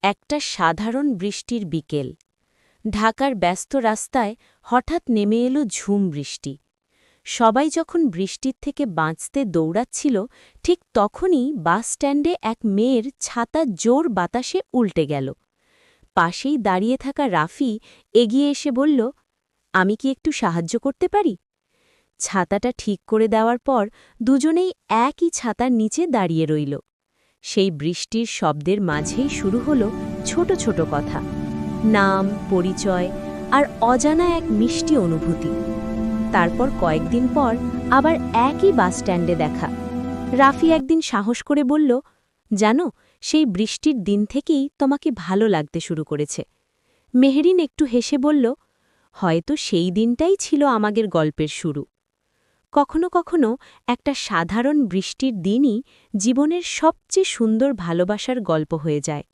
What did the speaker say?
একটা সাধারণ বৃষ্টির বিকেল। ঢাকার ব্যস্ত রাস্তায় হঠাৎ নেমে এলো ঝুম বৃষ্টি। সবাই যখন বৃষ্টির থেকে বাঁচতে দৌড়াচ্ছিল, ঠিক তখনই বাস স্ট্যান্ডে এক মেয়ের ছাতা জোর বাতাসে উল্টে গেল। পাশেই দাঁড়িয়ে থাকা রাফি এগিয়ে এসে বলল, আমি কি একটু সাহায্য করতে পারি? ছাতাটা ঠিক করে দেওয়ার পর দুজনেই একই ছাতার নিচে দাঁড়িয়ে রইল। সেই বৃষ্টির শব্দের মাঝেই শুরু হলো ছোট ছোট কথা, নাম, পরিচয় আর অজানা এক মিষ্টি অনুভূতি। তারপর কয়েকদিন পর আবার একই বাস স্ট্যান্ডে দেখা। রাফি একদিন সাহস করে বলল, জানো, সেই বৃষ্টির দিন থেকেই তোমাকে ভালো লাগতে শুরু করেছে। মেহরিন একটু হেসে বলল, হয়তো সেই দিনটাই ছিল আমাদের গল্পের শুরু। কখনো কখনো একটা সাধারণ বৃষ্টির দিনই জীবনের সবচেয়ে সুন্দর ভালোবাসার গল্প হয়ে যায়।